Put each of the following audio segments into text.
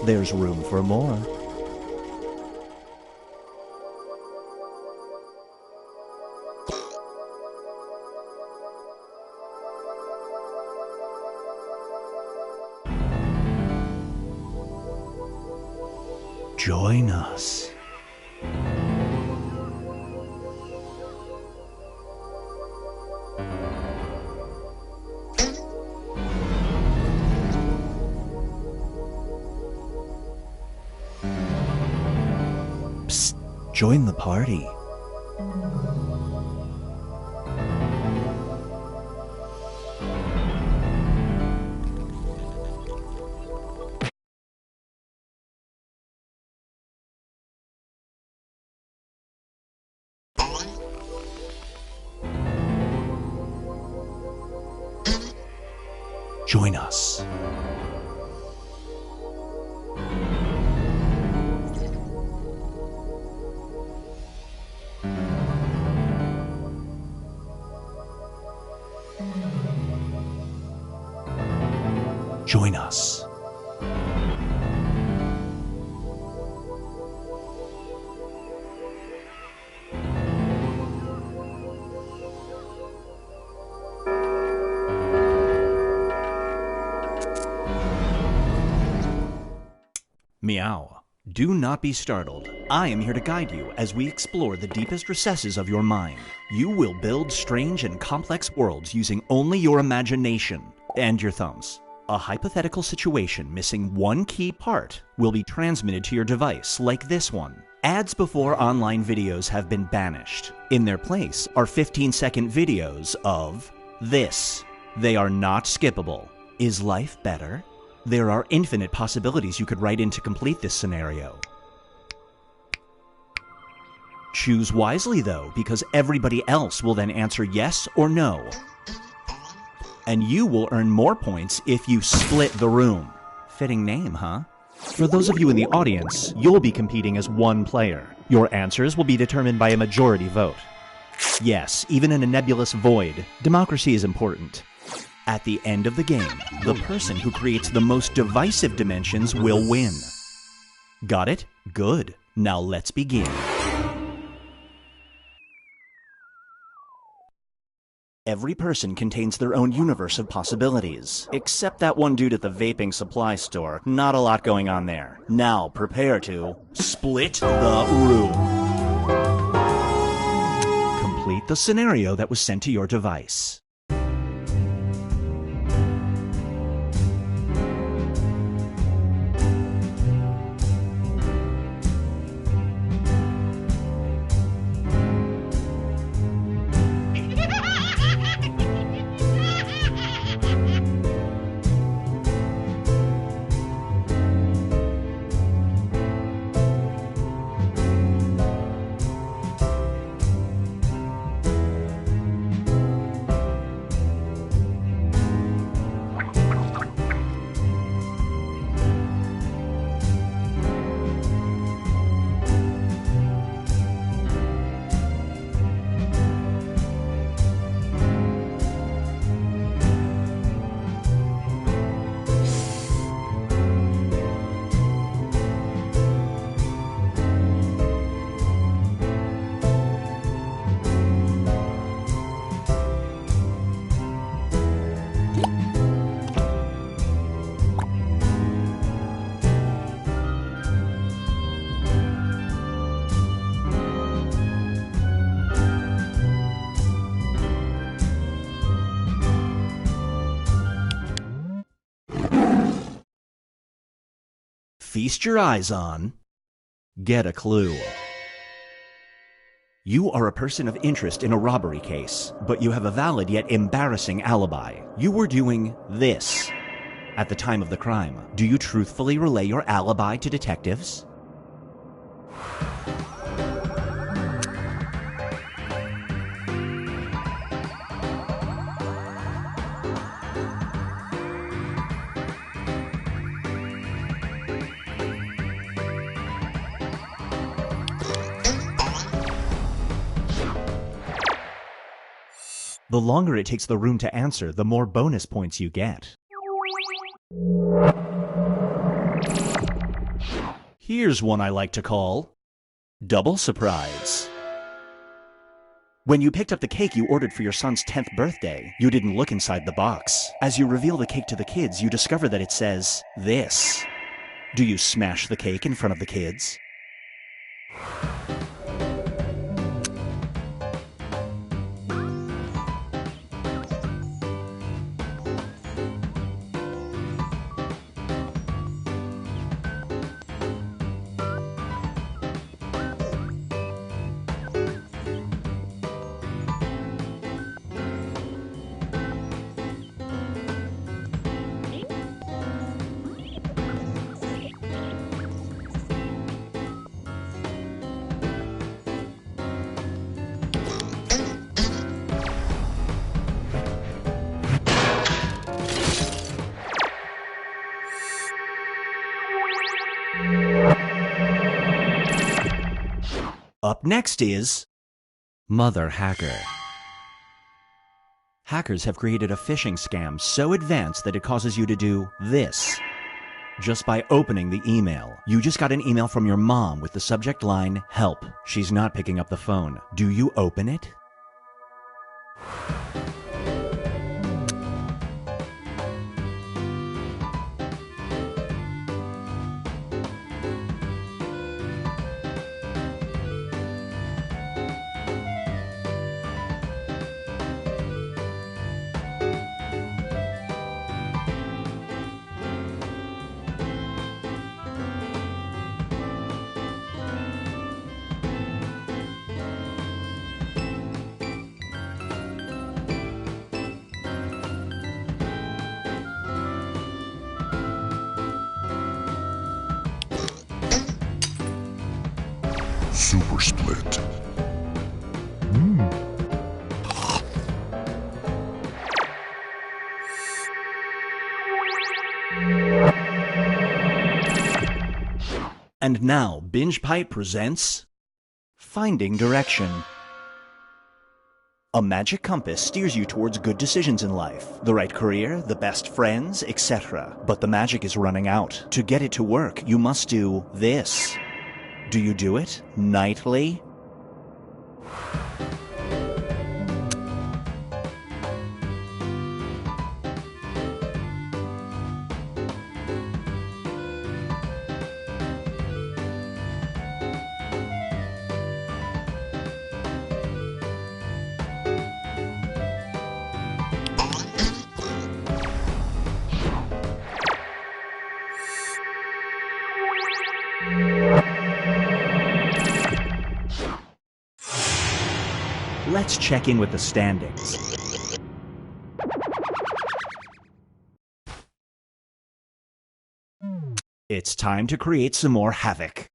there's room for more. Join us. Psst, join the party. Join us. Join us. Meow. Do not be startled. I am here to guide you as we explore the deepest recesses of your mind. You will build strange and complex worlds using only your imagination and your thumbs. A hypothetical situation missing one key part will be transmitted to your device, like this one. Ads before online videos have been banished. In their place are 15-second videos of this. They are not skippable. Is life better? There are infinite possibilities you could write in to complete this scenario. Choose wisely, though, because everybody else will then answer yes or no. And you will earn more points if you split the room. Fitting name, huh? For those of you in the audience, you'll be competing as one player. Your answers will be determined by a majority vote. Yes, even in a nebulous void, democracy is important. At the end of the game, the person who creates the most divisive dimensions will win. Got it? Good. Now let's begin. Every person contains their own universe of possibilities. Except that one dude at the vaping supply store. Not a lot going on there. Now prepare to split the room. Complete the scenario that was sent to your device. Feast your eyes on. Get a clue. You are a person of interest in a robbery case, but you have a valid yet embarrassing alibi. You were doing this at the time of the crime. Do you truthfully relay your alibi to detectives? The longer it takes the room to answer, the more bonus points you get. Here's one I like to call Double Surprise. When you picked up the cake you ordered for your son's 10th birthday, you didn't look inside the box. As you reveal the cake to the kids, you discover that it says, "This." Do you smash the cake in front of the kids? Up next is Mother Hacker. Hackers have created a phishing scam so advanced that it causes you to do this. Just by opening the email. You just got an email from your mom with the subject line, "Help." She's not picking up the phone. Do you open it? Super Split. And now, Binge Pipe presents Finding Direction. A magic compass steers you towards good decisions in life, the right career, the best friends, etc. But the magic is running out. To get it to work, you must do this. Do you do it nightly? Let's check in with the standings. It's time to create some more havoc.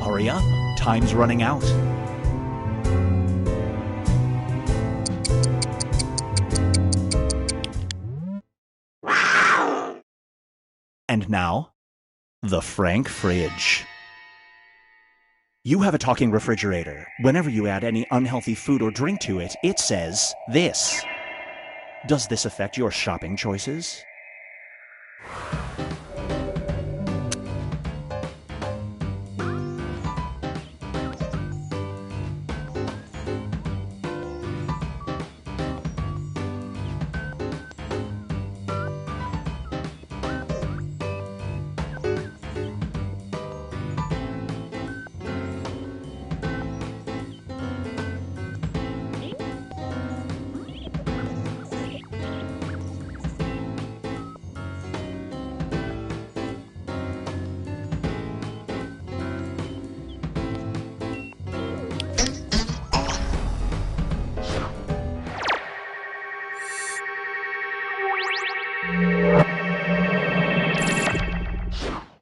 Hurry up, time's running out. And now, the Frank Fridge. You have a talking refrigerator. Whenever you add any unhealthy food or drink to it, it says this. Does this affect your shopping choices?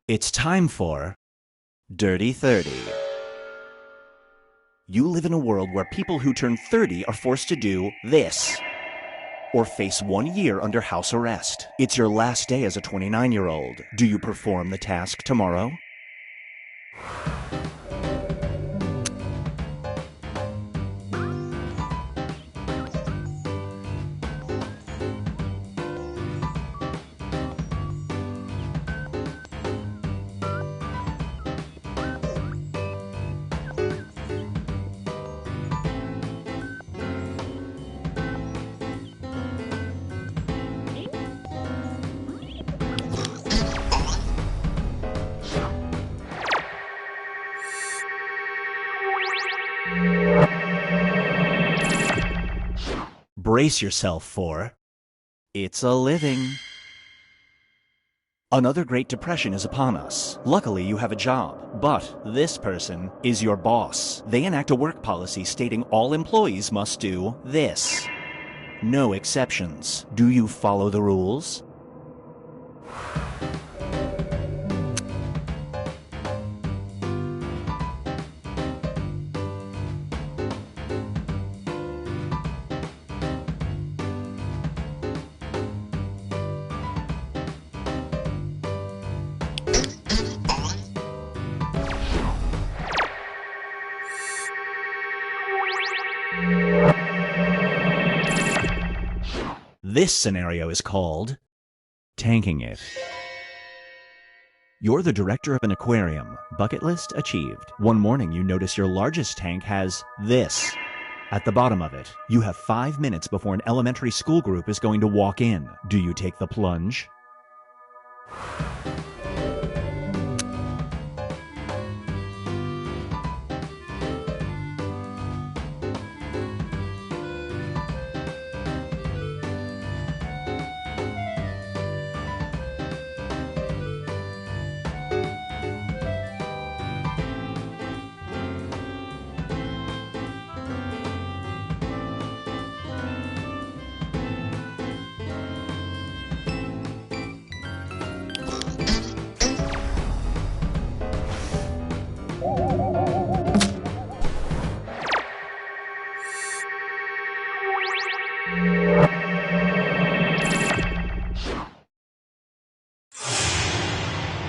It's time for Dirty 30. You live in a world where people who turn 30 are forced to do this, or face 1 year under house arrest. It's your last day as a 29-year-old. Do you perform the task tomorrow? Brace yourself for It's a Living. Another Great Depression is upon us. Luckily, you have a job, but this person is your boss. They enact a work policy stating all employees must do this. No exceptions. Do you follow the rules? This scenario is called tanking it. You're the director of an aquarium. Bucket list achieved. One morning you notice your largest tank has this at the bottom of it. You have 5 minutes before an elementary school group is going to walk in. Do you take the plunge?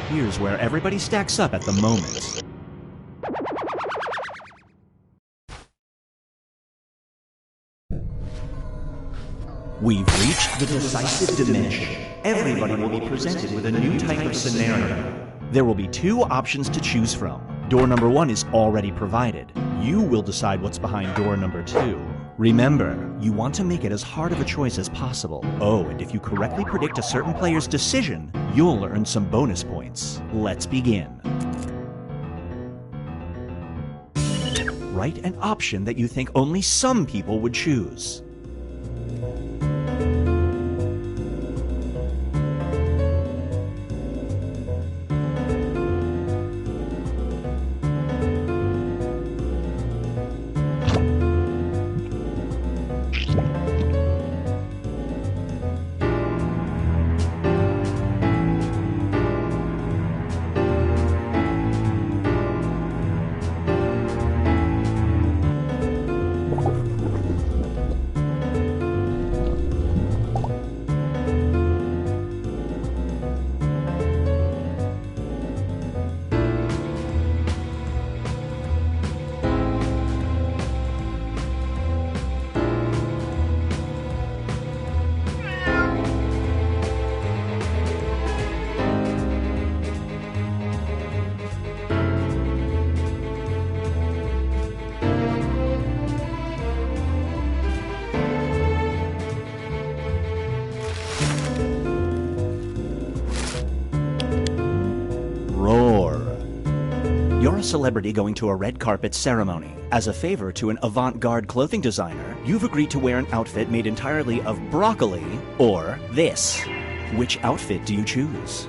Here's where everybody stacks up at the moment. We've reached the decisive dimension. Everybody will be presented with a new type of scenario. There will be 2 options to choose from. Door number 1 is already provided. You will decide what's behind door number 2. Remember, you want to make it as hard of a choice as possible. Oh, and if you correctly predict a certain player's decision, you'll earn some bonus points. Let's begin. Write an option that you think only some people would choose. You're a celebrity going to a red carpet ceremony. As a favor to an avant-garde clothing designer, you've agreed to wear an outfit made entirely of broccoli or this. Which outfit do you choose?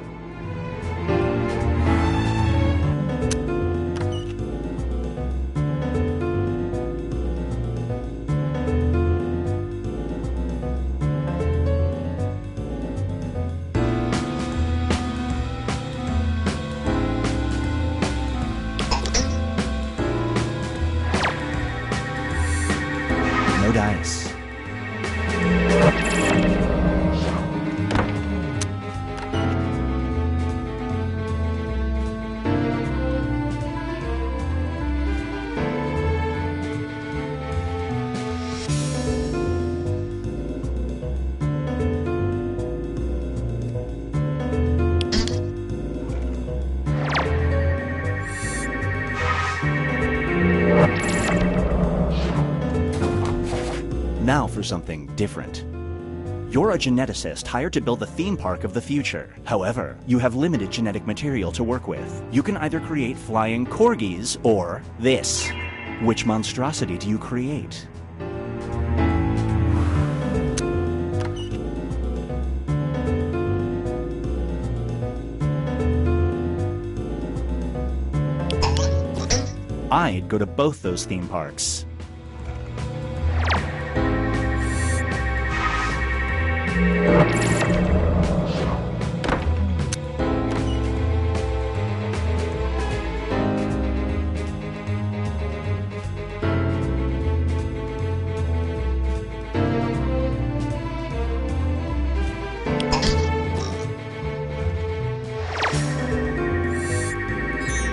something different. You're a geneticist hired to build the theme park of the future. However, you have limited genetic material to work with. You can either create flying corgis or this. Which monstrosity do you create? I'd go to both those theme parks.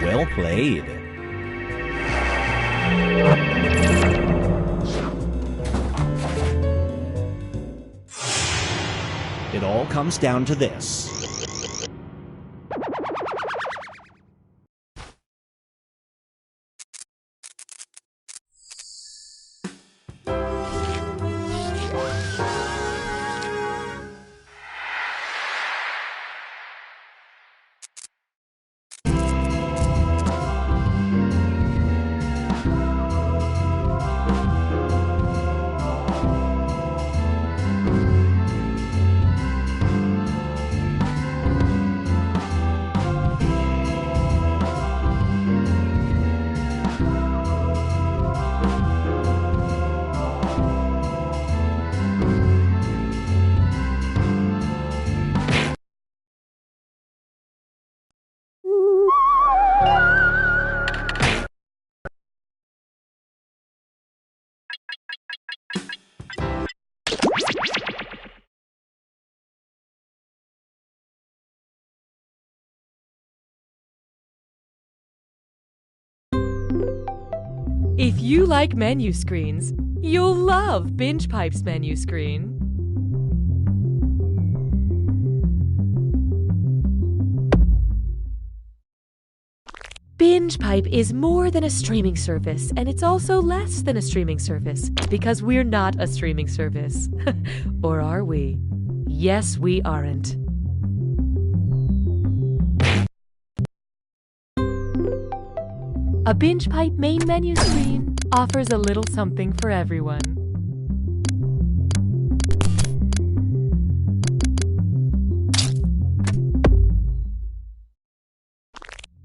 Well played. It all comes down to this. If you like menu screens, you'll love Binge Pipe's menu screen. Binge Pipe is more than a streaming service, and it's also less than a streaming service, because we're not a streaming service. Or are we? Yes, we aren't. A Binge Pipe main menu screen offers a little something for everyone.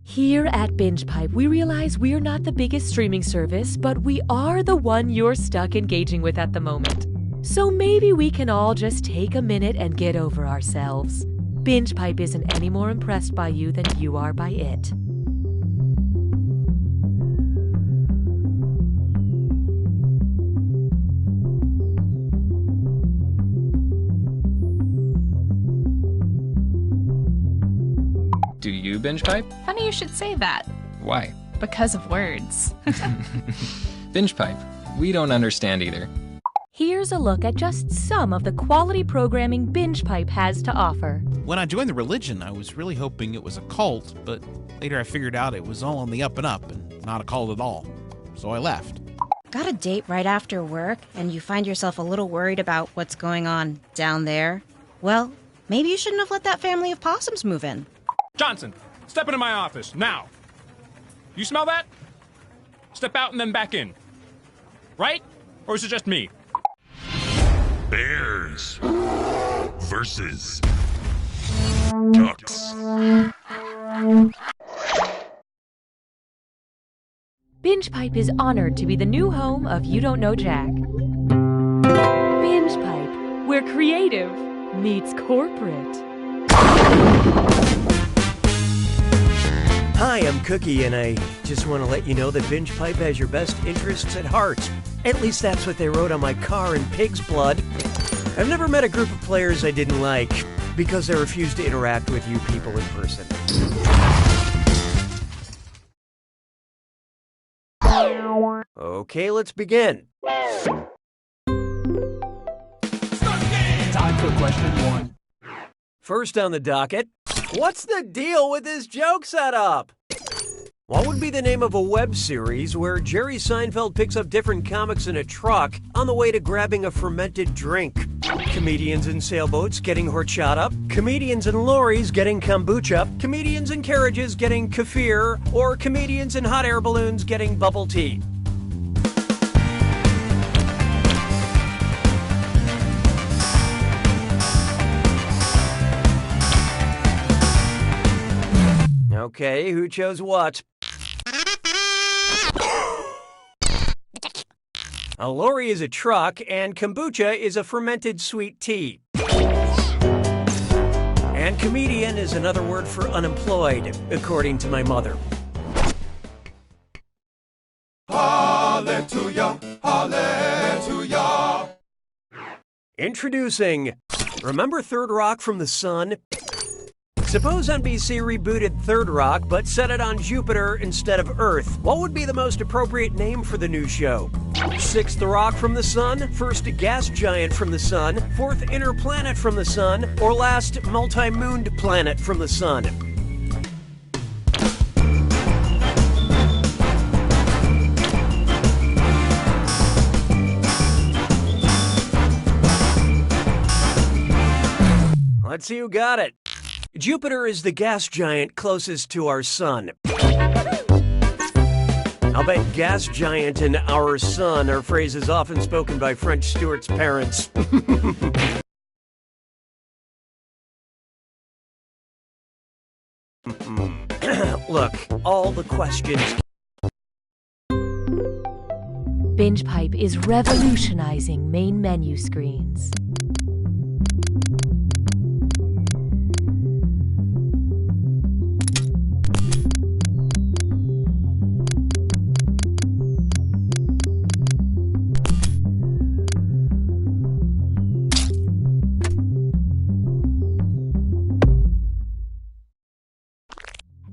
Here at Binge Pipe, we realize we're not the biggest streaming service, but we are the one you're stuck engaging with at the moment. So maybe we can all just take a minute and get over ourselves. Binge Pipe isn't any more impressed by you than you are by it. Do you binge pipe? Funny you should say that. Why? Because of words. Binge pipe. We don't understand either. Here's a look at just some of the quality programming Binge Pipe has to offer. When I joined the religion, I was really hoping it was a cult, but later I figured out it was all on the up and up and not a cult at all. So I left. Got a date right after work, and you find yourself a little worried about what's going on down there? Well, maybe you shouldn't have let that family of possums move in. Johnson, step into my office, now. You smell that? Step out and then back in. Right? Or is it just me? Bears versus ducks. Binge Pipe is honored to be the new home of You Don't Know Jack. Binge Pipe, where creative meets corporate. Hi, I'm Cookie, and I just want to let you know that Binge Pipe has your best interests at heart. At least that's what they wrote on my car in pig's blood. I've never met a group of players I didn't like, because they refuse to interact with you people in person. Okay, let's begin. Time for question one. First on the docket, what's the deal with this joke setup? What would be the name of a web series where Jerry Seinfeld picks up different comics in a truck on the way to grabbing a fermented drink? Comedians in sailboats getting horchata, comedians in lorries getting kombucha, comedians in carriages getting kefir, or comedians in hot air balloons getting bubble tea. Okay, who chose what? A lorry is a truck, and kombucha is a fermented sweet tea. And comedian is another word for unemployed, according to my mother. Hallelujah, hallelujah. Introducing, remember Third Rock from the Sun? Suppose NBC rebooted Third Rock, but set it on Jupiter instead of Earth. What would be the most appropriate name for the new show? Sixth Rock from the Sun, first gas giant from the Sun, fourth inner planet from the Sun, or last multi-mooned planet from the Sun? Let's see who got it. Jupiter is the gas giant closest to our sun. I'll bet gas giant and our sun are phrases often spoken by French Stewart's parents. Look, all the questions. Binge Pipe is revolutionizing main menu screens.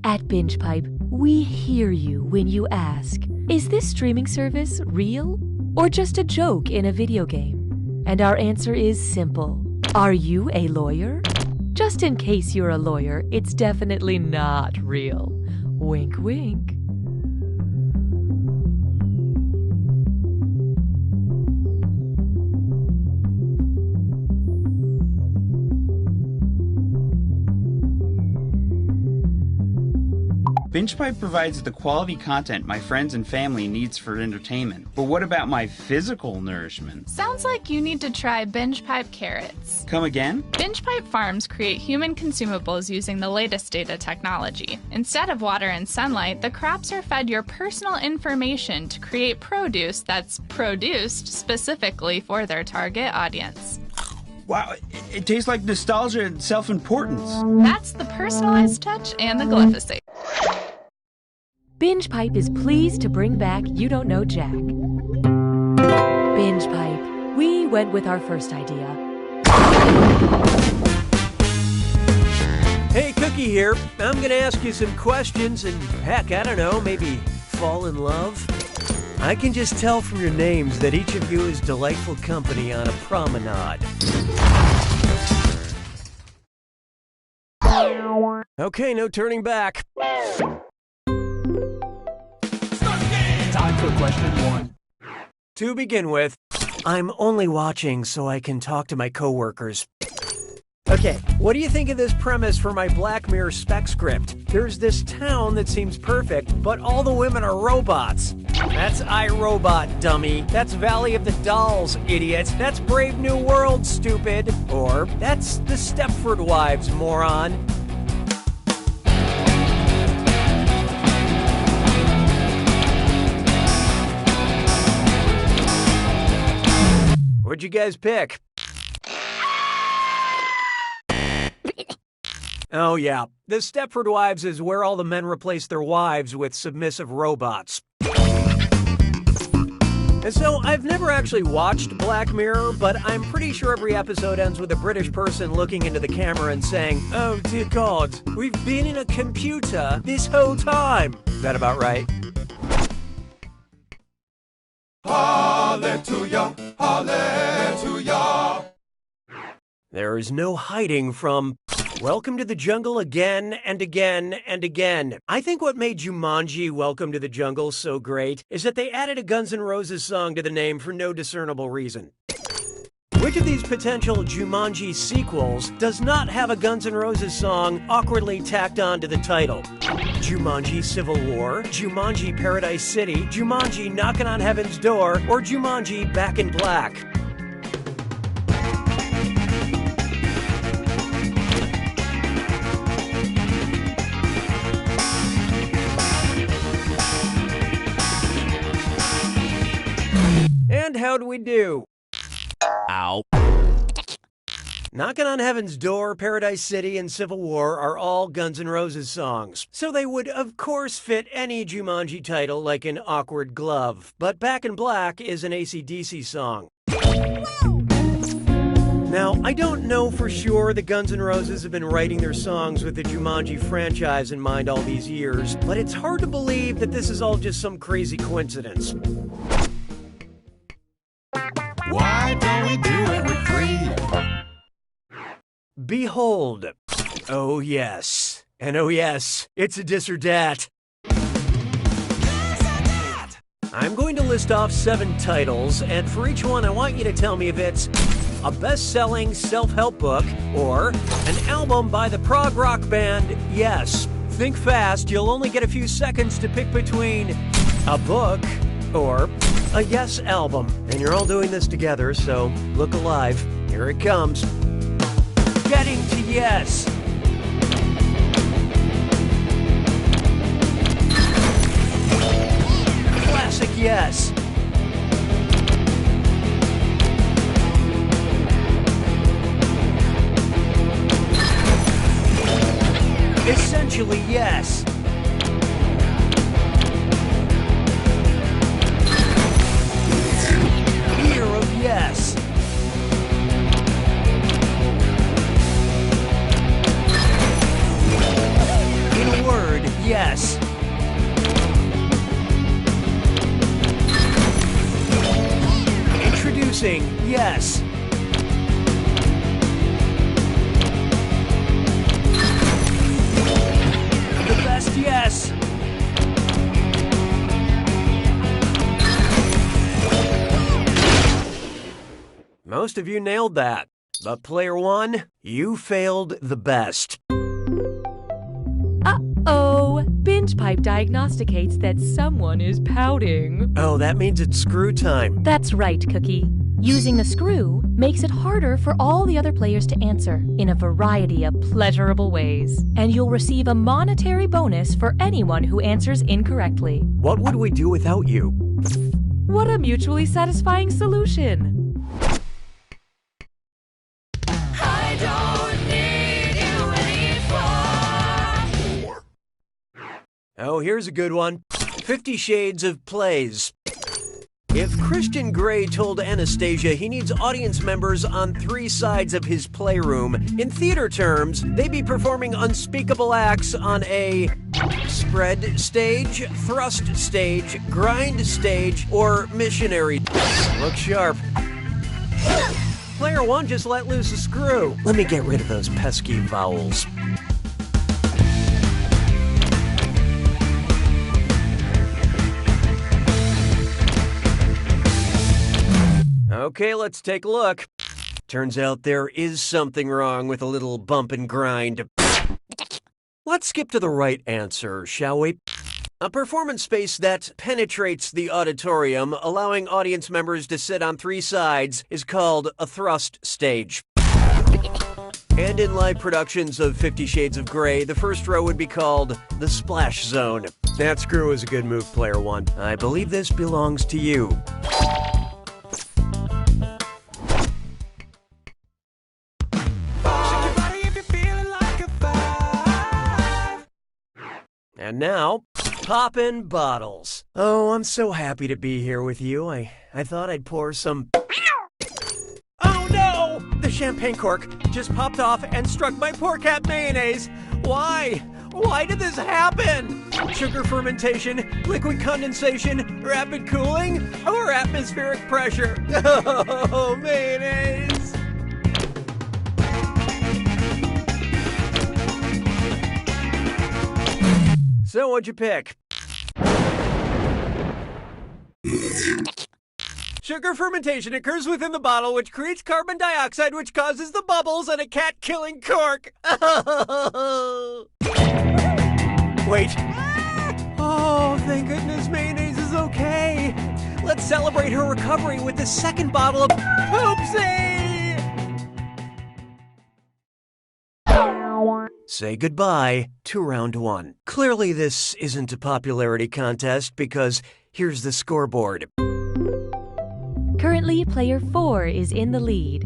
At Binge Pipe, we hear you when you ask, is this streaming service real or just a joke in a video game? And our answer is simple. Are you a lawyer? Just in case you're a lawyer, it's definitely not real. Wink, wink. BingePipe provides the quality content my friends and family needs for entertainment. But what about my physical nourishment? Sounds like you need to try BingePipe carrots. Come again? BingePipe farms create human consumables using the latest data technology. Instead of water and sunlight, the crops are fed your personal information to create produce that's produced specifically for their target audience. Wow, it tastes like nostalgia and self-importance. That's the personalized touch and the glyphosate. Binge Pipe is pleased to bring back You Don't Know Jack. Binge Pipe. We went with our first idea. Hey, Cookie here. I'm gonna ask you some questions and heck, I don't know, maybe fall in love? I can just tell from your names that each of you is delightful company on a promenade. Okay, no turning back. Time for question one. To begin with, I'm only watching so I can talk to my coworkers. Okay, what do you think of this premise for my Black Mirror spec script? There's this town that seems perfect, but all the women are robots. That's iRobot, dummy. That's Valley of the Dolls, idiot. That's Brave New World, stupid. Or, that's the Stepford Wives, moron. What'd you guys pick? Oh yeah, the Stepford Wives is where all the men replace their wives with submissive robots. And so, I've never actually watched Black Mirror, but I'm pretty sure every episode ends with a British person looking into the camera and saying, "Oh dear God, we've been in a computer this whole time." Is that about right? Hallelujah, hallelujah. There is no hiding from Welcome to the Jungle again and again and again. I think what made Jumanji Welcome to the Jungle so great is that they added a Guns N' Roses song to the name for no discernible reason. Which of these potential Jumanji sequels does not have a Guns N' Roses song awkwardly tacked on to the title? Jumanji Civil War, Jumanji Paradise City, Jumanji Knockin' on Heaven's Door, or Jumanji Back in Black? And how'd we do? Ow. Knockin' on Heaven's Door, Paradise City, and Civil War are all Guns N' Roses songs, so they would of course fit any Jumanji title like an awkward glove. But Back in Black is an AC/DC song. Now, I don't know for sure that Guns N' Roses have been writing their songs with the Jumanji franchise in mind all these years, but it's hard to believe that this is all just some crazy coincidence. Why don't we do it with three? Behold. Oh yes. And oh yes, it's a dis or dat. I'm going to list off 7 titles, and for each one I want you to tell me if it's a best-selling self-help book or an album by the prog rock band Yes. Think fast, you'll only get a few seconds to pick between a book or a Yes album. And you're all doing this together, so look alive. Here it comes. Getting to Yes. Classic Yes. Essentially Yes. Year of Yes. In a word, yes. Introducing Yes. The best Yes. Most of you nailed that. But player 1, you failed the best. Uh-oh. Binge Pipe diagnosticates that someone is pouting. Oh, that means it's screw time. That's right, Cookie. Using the screw makes it harder for all the other players to answer in a variety of pleasurable ways. And you'll receive a monetary bonus for anyone who answers incorrectly. What would we do without you? What a mutually satisfying solution. I don't need you anymore. Oh, here's a good one. 50 Shades of Plays. If Christian Grey told Anastasia he needs audience members on 3 sides of his playroom, in theater terms, they'd be performing unspeakable acts on a spread stage, thrust stage, grind stage, or missionary. Look sharp. Player 1 just let loose a screw. Let me get rid of those pesky vowels. Okay, let's take a look. Turns out there is something wrong with a little bump and grind. Let's skip to the right answer, shall we? A performance space that penetrates the auditorium, allowing audience members to sit on 3 sides, is called a thrust stage. And in live productions of 50 Shades of Grey, the first row would be called the splash zone. That screw is a good move, player 1. I believe this belongs to you. And now, poppin' bottles. Oh, I'm so happy to be here with you. I thought I'd pour some... Oh no! The champagne cork just popped off and struck my poor cat mayonnaise. Why? Why did this happen? Sugar fermentation, liquid condensation, rapid cooling, or atmospheric pressure? Oh, mayonnaise! So what'd you pick? Sugar fermentation occurs within the bottle, which creates carbon dioxide, which causes the bubbles and a cat-killing cork. Wait. Oh, thank goodness mayonnaise is okay. Let's celebrate her recovery with the second bottle of Poopsie! Say goodbye to round one. Clearly this isn't a popularity contest because here's the scoreboard. Currently, player 4 is in the lead.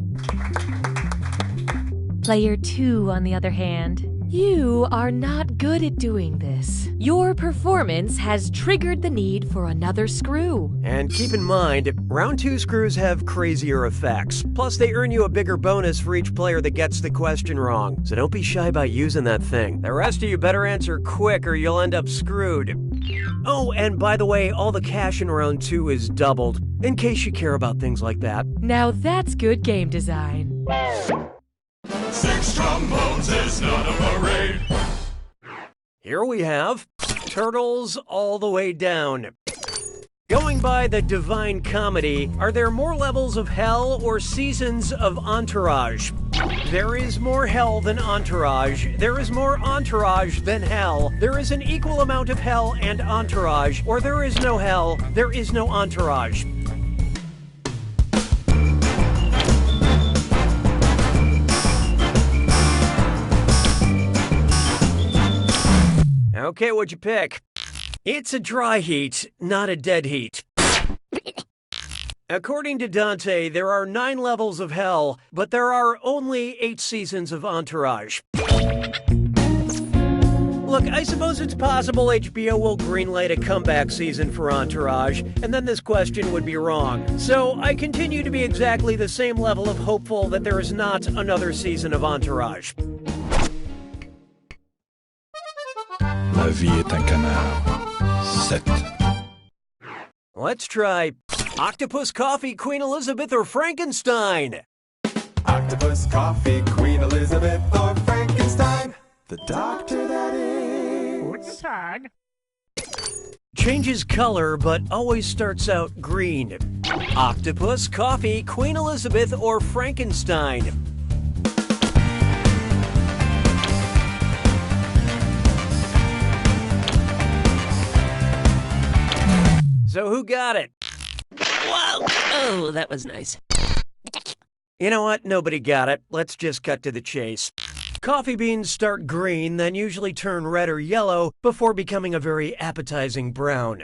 Player 2, on the other hand, you are not good at doing this. Your performance has triggered the need for another screw. And keep in mind, round 2 screws have crazier effects. Plus, they earn you a bigger bonus for each player that gets the question wrong. So don't be shy about using that thing. The rest of you better answer quick or you'll end up screwed. Oh, and by the way, all the cash in round 2 is doubled, in case you care about things like that. Now that's good game design. 6 trombones is not a parade. Here we have Turtles All the Way Down. Going by the Divine Comedy, are there more levels of hell or seasons of Entourage? There is more hell than Entourage. There is more Entourage than hell. There is an equal amount of hell and Entourage. Or there is no hell, there is no Entourage. Okay, what'd you pick? It's a dry heat, not a dead heat. According to Dante, there are 9 levels of hell, but there are only 8 seasons of Entourage. Look, I suppose it's possible HBO will greenlight a comeback season for Entourage, and then this question would be wrong. So I continue to be exactly the same level of hopeful that there is not another season of Entourage. La vie est un canard. 7. Let's try Octopus Coffee, Queen Elizabeth, or Frankenstein. Octopus, coffee, Queen Elizabeth, or Frankenstein. The doctor that is. What's that? Changes color, but always starts out green. Octopus, Coffee, Queen Elizabeth, or Frankenstein. So who got it? Whoa! Oh, that was nice. You know what? Nobody got it. Let's just cut to the chase. Coffee beans start green, then usually turn red or yellow before becoming a very appetizing brown.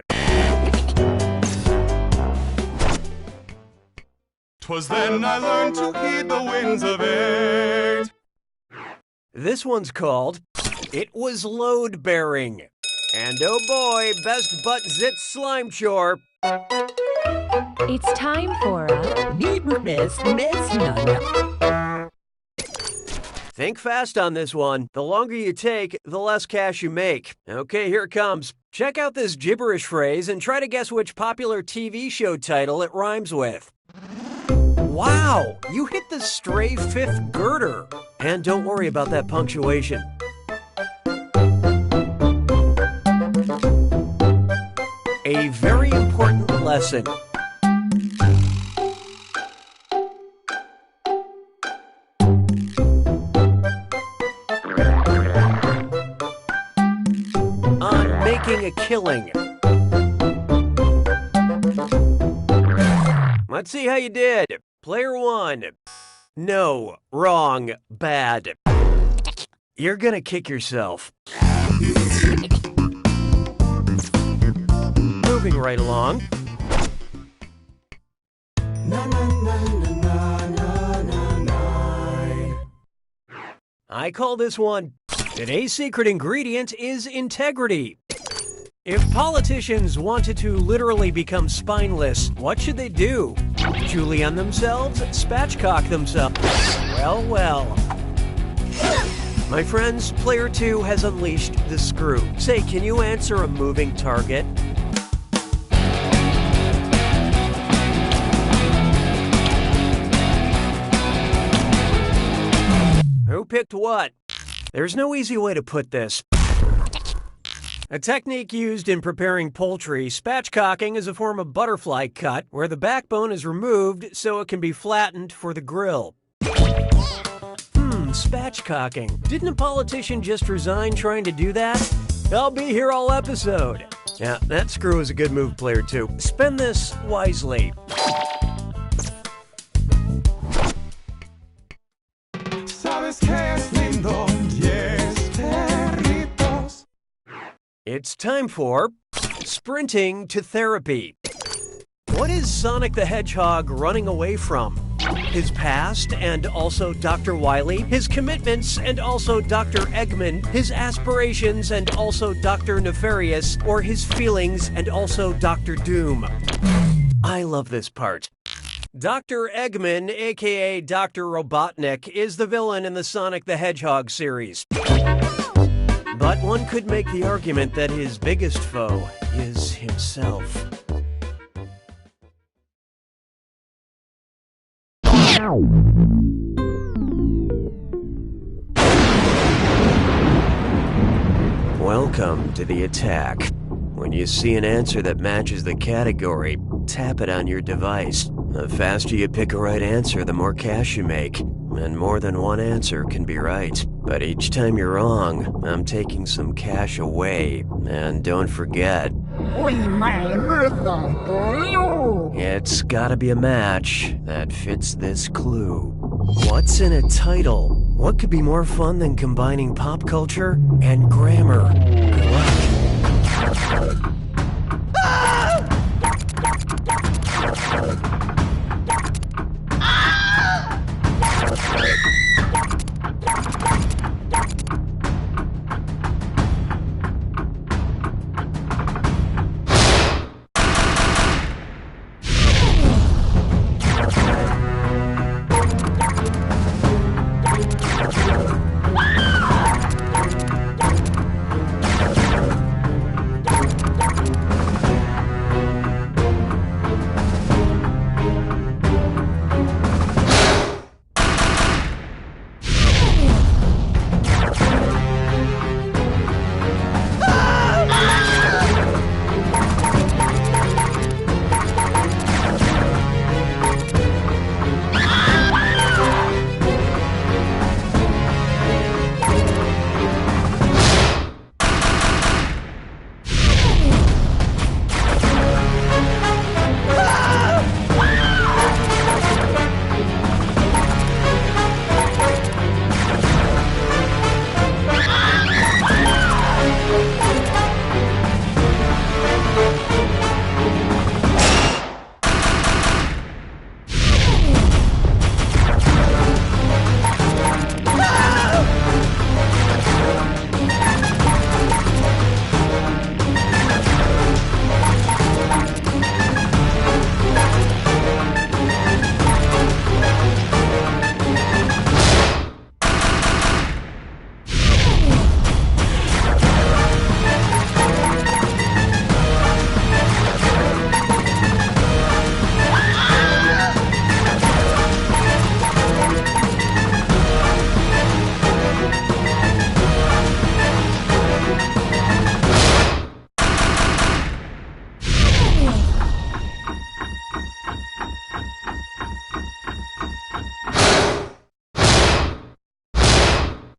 'Twas then I learned to heed the winds of 8. This one's called It Was Load Bearing. And oh boy, best butt zit slime chore. It's time for a Miss None. Think fast on this one. The longer you take, the less cash you make. Okay, here it comes. Check out this gibberish phrase and try to guess which popular TV show title it rhymes with. Wow, you hit the stray 5th girder. And don't worry about that punctuation. A very important lesson. On making a killing. Let's see how you did. Player 1. No, wrong, bad. You're gonna kick yourself. Moving right along. I call this one, today's secret ingredient is integrity. If politicians wanted to literally become spineless, what should they do? Julienne themselves? Spatchcock themselves? Well, well. My friends, player 2 has unleashed the screw. Say, can you answer a moving target? Who picked what? There's no easy way to put this. A technique used in preparing poultry, spatchcocking is a form of butterfly cut where the backbone is removed so it can be flattened for the grill. Spatchcocking. Didn't a politician just resign trying to do that? I'll be here all episode. Yeah, that screw is a good move, player 2. Spend this wisely. Sabes que es lindo, yes, perritos. It's time for sprinting to therapy. What is Sonic the Hedgehog running away from? His past and also Dr. Wily, his commitments and also Dr. Eggman, his aspirations and also Dr. Nefarious, or his feelings and also Dr. Doom. I love this part. Dr. Eggman, aka Dr. Robotnik, is the villain in the Sonic the Hedgehog series. But one could make the argument that his biggest foe is himself. Welcome to the attack. When you see an answer that matches the category, tap it on your device. The faster you pick a right answer, the more cash you make. And more than one answer can be right. But each time you're wrong, I'm taking some cash away. And don't forget, it's gotta be a match that fits this clue. What's in a title? What could be more fun than combining pop culture and grammar? Good luck.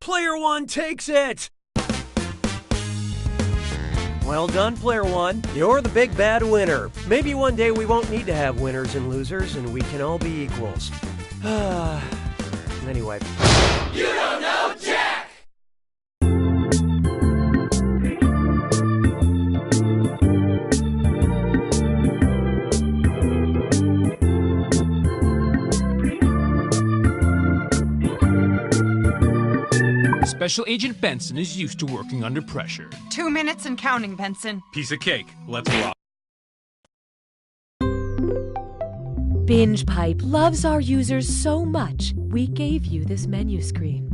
Player 1 takes it! Well done, Player 1. You're the big bad winner. Maybe one day we won't need to have winners and losers and we can all be equals. Anyway. You don't know Jack! Special Agent Benson is used to working under pressure. 2 minutes and counting, Benson. Piece of cake. Let's rock. Binge Pipe loves our users so much, we gave you this menu screen.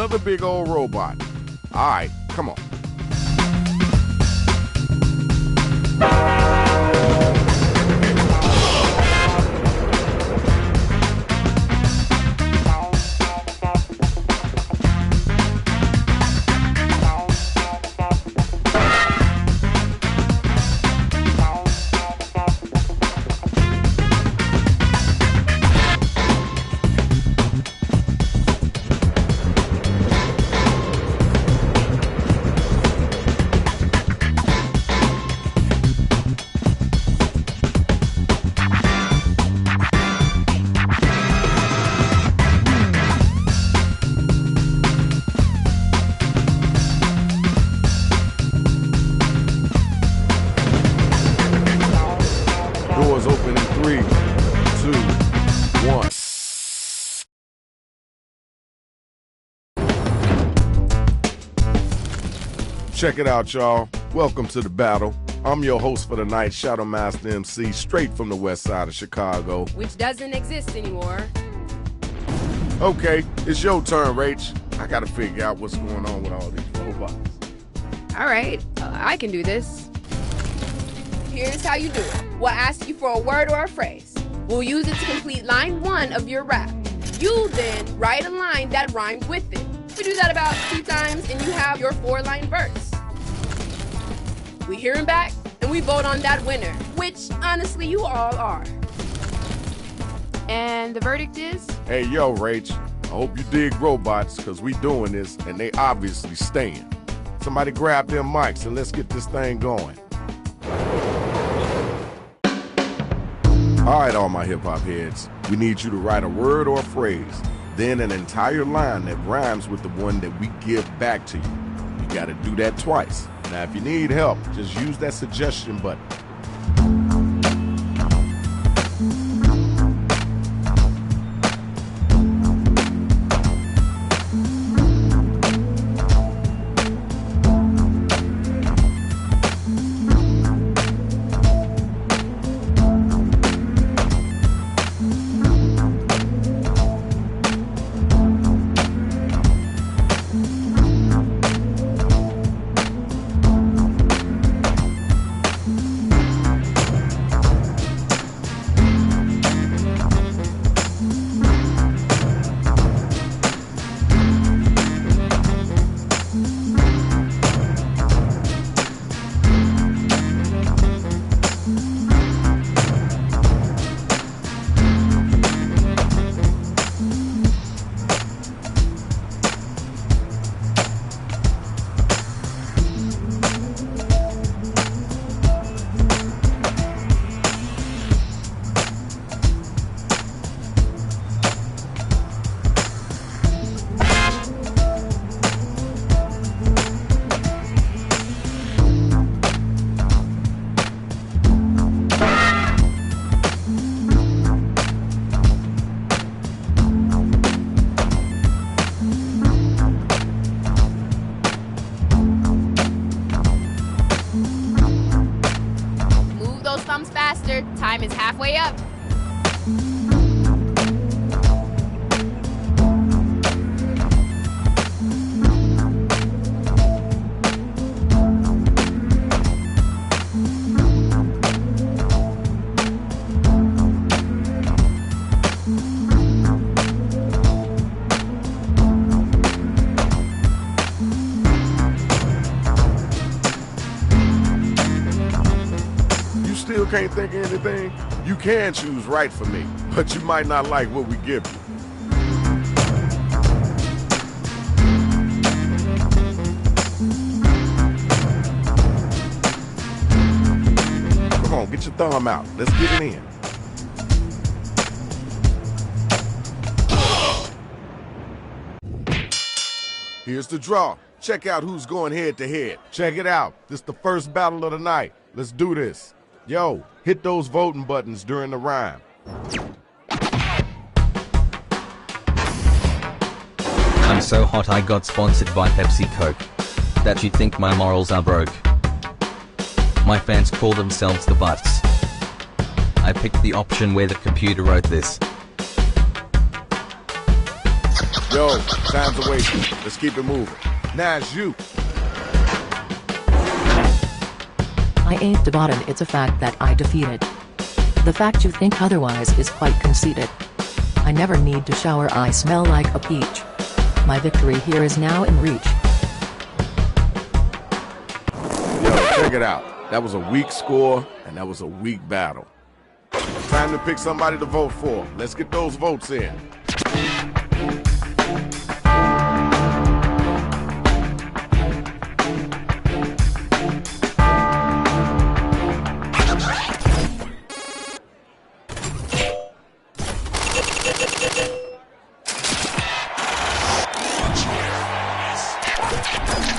another big old robot. All right, come on. Doors open in 3, 2, 1. Check it out, y'all. Welcome to the battle. I'm your host for the night, Shadow Master MC, straight from the west side of Chicago. Which doesn't exist anymore. Okay, it's your turn, Rach. I gotta figure out what's going on with all these robots. All right, I can do this. Here's how you do it. We'll ask you for a word or a phrase. We'll use it to complete line 1 of your rap. You then write a line that rhymes with it. We do that about 2 times and you have your 4-line verse. We hear him back and we vote on that winner, which honestly you all are. And the verdict is? Hey, yo, Rach. I hope you dig robots, because we doing this and they obviously staying. Somebody grab them mics and let's get this thing going. All right, all my hip-hop heads, we need you to write a word or a phrase, then an entire line that rhymes with the one that we give back to you. You gotta do that twice. Now, if you need help, just use that suggestion button. Time is halfway up. Still can't think of anything? You can choose right for me, but you might not like what we give you. Come on, get your thumb out. Let's get it in. Here's the draw. Check out who's going head to head. Check it out. This is the first battle of the night. Let's do this. Yo, hit those voting buttons during the rhyme. I'm so hot I got sponsored by Pepsi Coke. That you think my morals are broke. My fans call themselves the Butts. I picked the option where the computer wrote this. Yo, time's a wasting. Let's keep it moving. Now it's you. I ain't the bottom, it's a fact that I defeated. The fact you think otherwise is quite conceited. I never need to shower, I smell like a peach. My victory here is now in reach. Yo, check it out. That was a weak score, and that was a weak battle. Time to pick somebody to vote for. Let's get those votes in.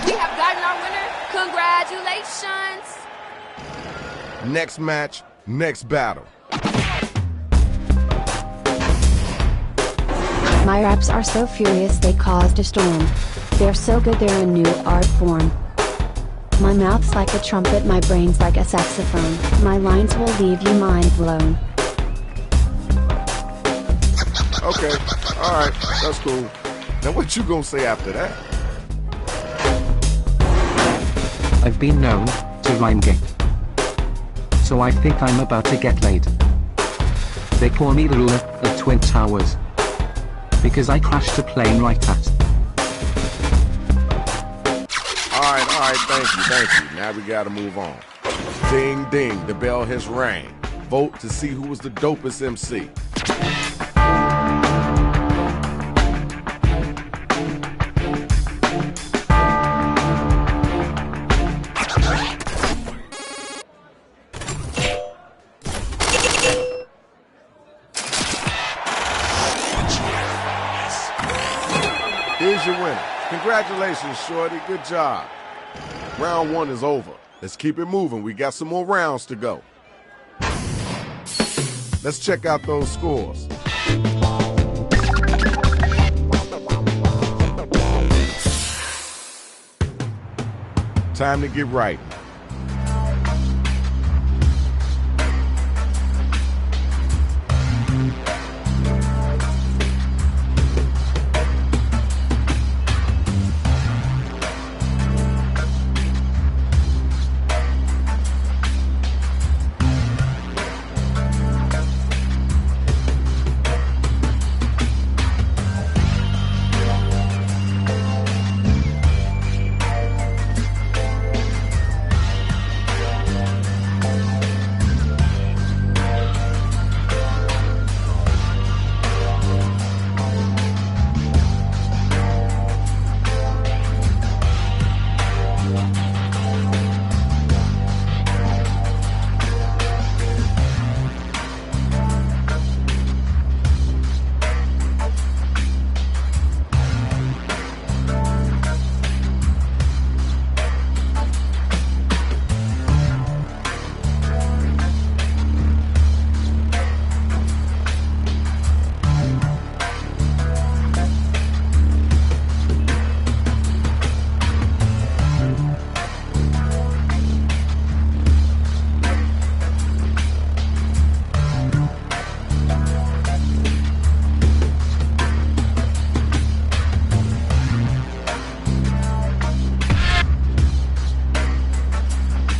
We have gotten our winner. Congratulations. Next match, next battle. My raps are so furious they caused a storm. They're so good they're a new art form. My mouth's like a trumpet, my brain's like a saxophone. My lines will leave you mind blown. Okay, alright, that's cool. Now what you gonna say after that? I've been known to rhyme gay. So I think I'm about to get laid. They call me the ruler of Twin Towers. Because I crashed a plane right at. Alright, thank you. Now we gotta move on. Ding ding, the bell has rang. Vote to see who was the dopest MC. Here's your winner. Congratulations, Shorty. Good job. Round 1 is over. Let's keep it moving. We got some more rounds to go. Let's check out those scores. Time to get right.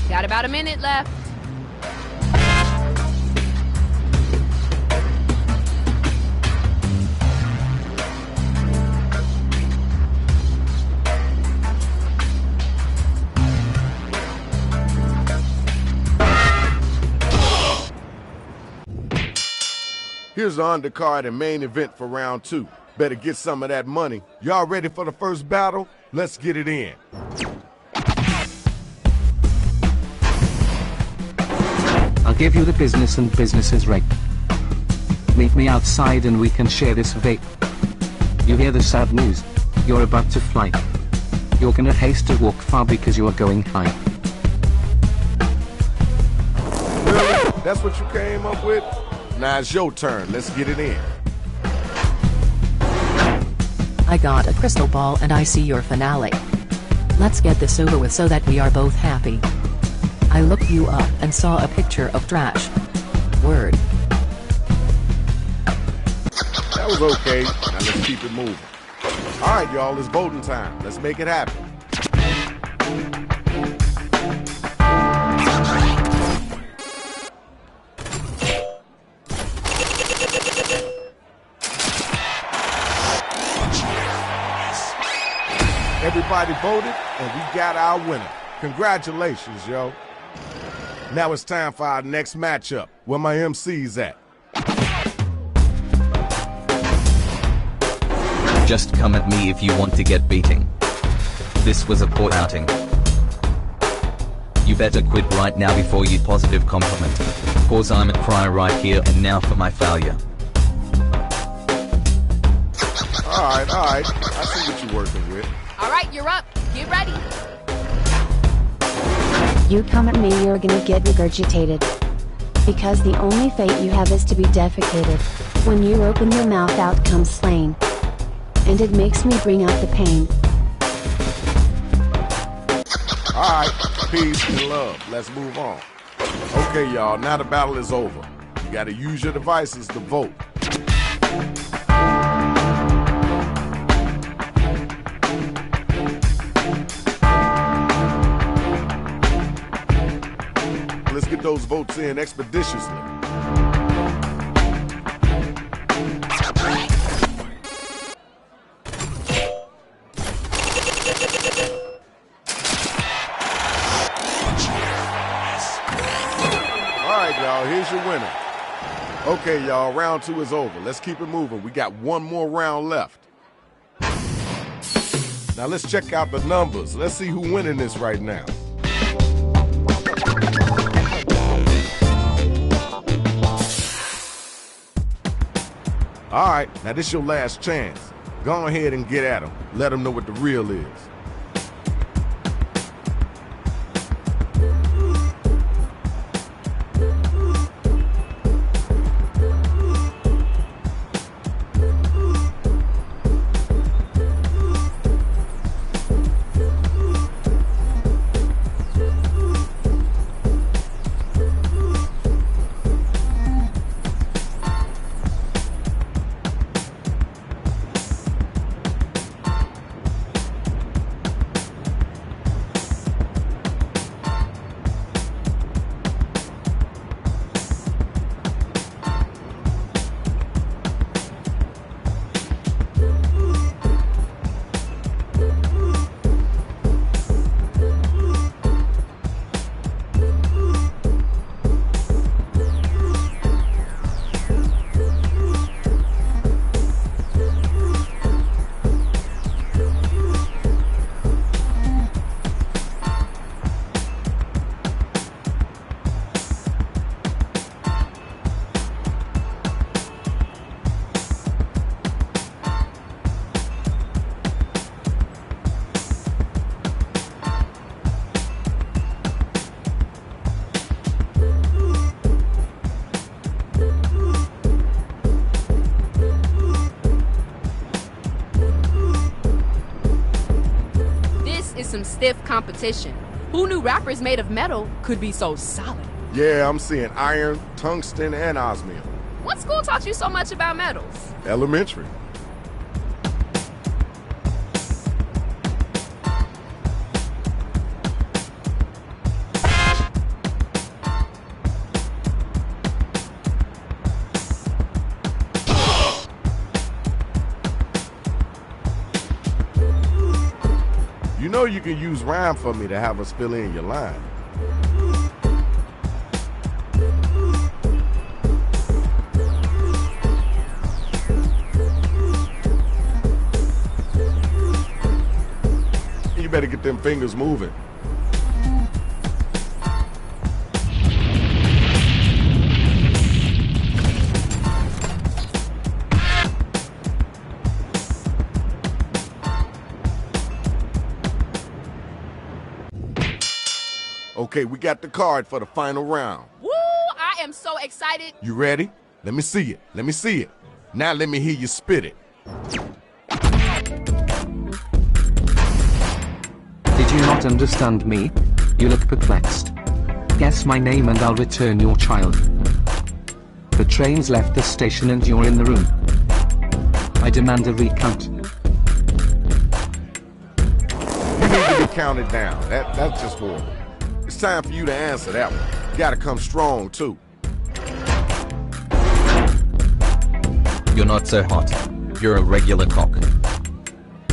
Got about a minute left. Here's the undercard and main event for round 2. Better get some of that money. Y'all ready for the first battle? Let's get it in. I'll give you the business and business is right. Meet me outside and we can share this vape. You hear the sad news? You're about to fly. You're gonna haste to walk far because you are going high. Really? That's what you came up with? Now it's your turn. Let's get it in. I got a crystal ball and I see your finale. Let's get this over with so that we are both happy. I looked you up and saw a picture of trash. Word. That was okay. Now let's keep it moving. All right, y'all, it's voting time. Let's make it happen. Everybody voted, and we got our winner. Congratulations, yo. Now it's time for our next matchup. Where my MC's at? Just come at me if you want to get beating. This was a poor outing. You better quit right now before you positive compliment. Cause I'm a cry right here and now for my failure. Alright. I see what you're working with. Alright, you're up. Get ready. You come at me, you're gonna get regurgitated. Because the only fate you have is to be defecated. When you open your mouth, out comes slain. And it makes me bring out the pain. Alright, peace and love. Let's move on. Okay, y'all, now the battle is over. You gotta use your devices to vote. Let's get those votes in expeditiously. Y'all, here's your winner. Okay, y'all, round 2 is over. Let's keep it moving. We got one more round left. Now let's check out the numbers. Let's see who's winning this right now. All right, now this is your last chance. Go ahead and get at them. Let them know what the real is. Some stiff competition. Who knew rappers made of metal could be so solid? Yeah, I'm seeing iron, tungsten, and osmium. What school taught you so much about metals? Elementary. You know you can use rhyme for me to have us fill in your line. You better get them fingers moving. Okay, we got the card for the final round. Woo! I am so excited. You ready? Let me see it. Let me see it. Now let me hear you spit it. Did you not understand me? You look perplexed. Guess my name and I'll return your child. The train's left the station and you're in the room. I demand a recount. counted down. That's just horrible. It's time for you to answer that one. You gotta come strong, too. You're not so hot. You're a regular cock.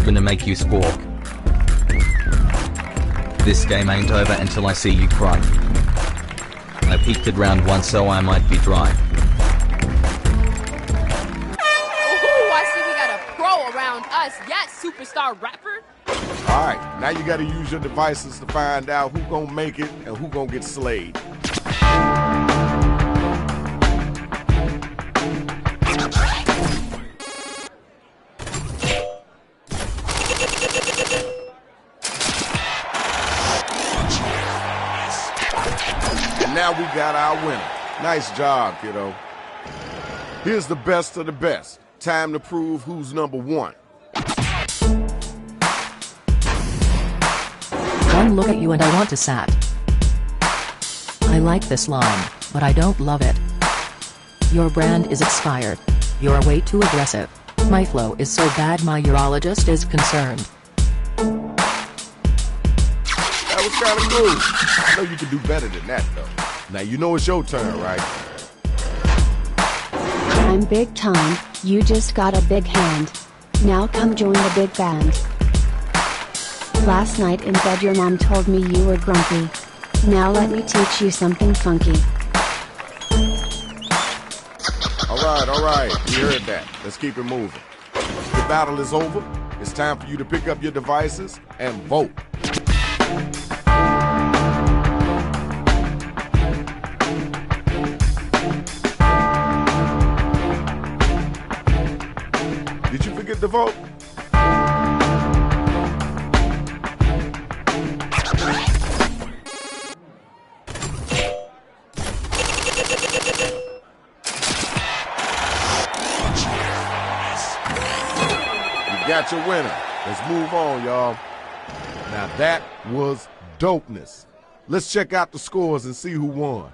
Gonna make you squawk. This game ain't over until I see you cry. I peeked at round 1 so I might be dry. Ooh, I see we got a pro around us. Yes, superstar rapper. Alright, now you gotta use your devices to find out who gonna make it and who gonna get slayed. Now we got our winner. Nice job, kiddo. Here's the best of the best. Time to prove who's number 1. One look at you and I want to sat. I like this line, but I don't love it. Your brand is expired. You're way too aggressive. My flow is so bad my urologist is concerned. That was kind of cool. I know you can do better than that, though. Now you know it's your turn, right? I'm big time, you just got a big hand. Now come join the big band. Last night in bed your mom told me you were grumpy. Now let me teach you something funky. Alright, we heard that. Let's keep it moving. The battle is over. It's time for you to pick up your devices and vote. Did you forget to vote? You got your winner. Let's move on, y'all. Now that was dopeness. Let's check out the scores and see who won.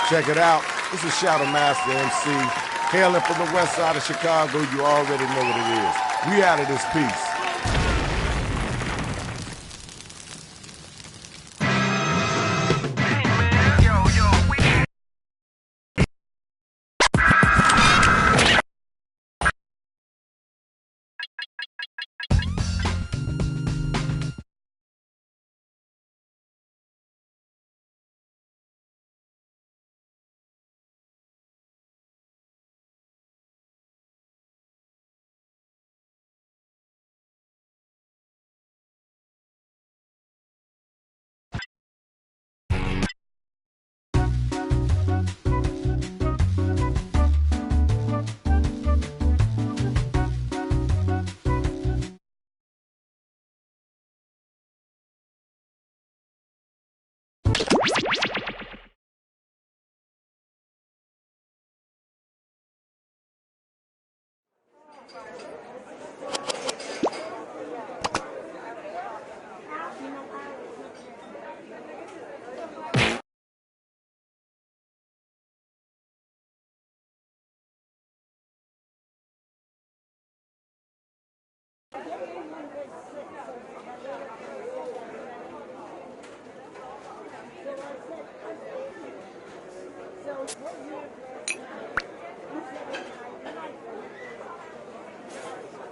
Check it out. This is Shadow Master MC. Hailing from the west side of Chicago, you already know what it is. We out of this piece.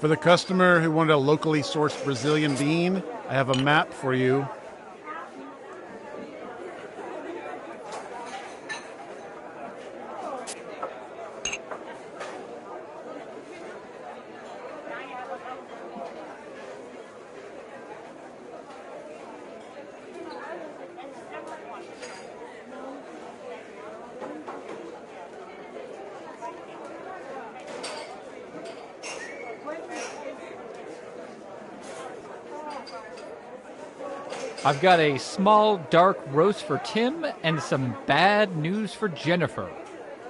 For the customer who wanted a locally sourced Brazilian bean, I have a map for you. I've got a small dark roast for Tim and some bad news for Jennifer.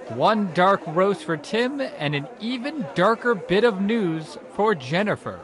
One dark roast for Tim and an even darker bit of news for Jennifer.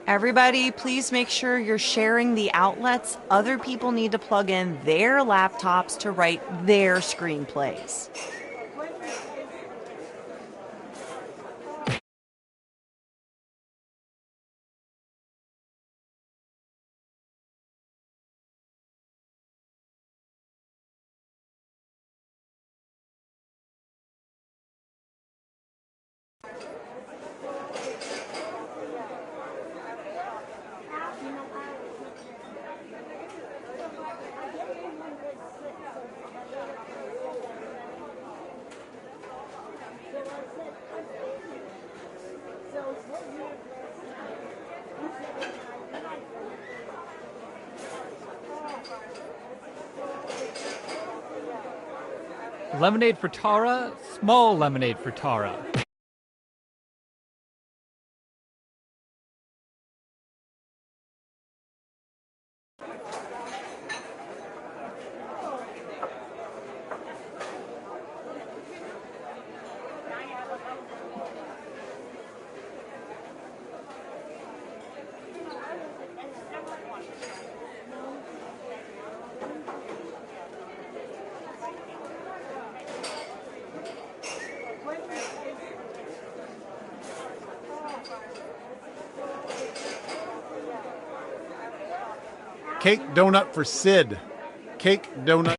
Everybody, please make sure you're sharing the outlets. Other people need to plug in their laptops to write their screenplays. Lemonade for Tara, small lemonade for Tara. Cake donut for Sid. Cake donut.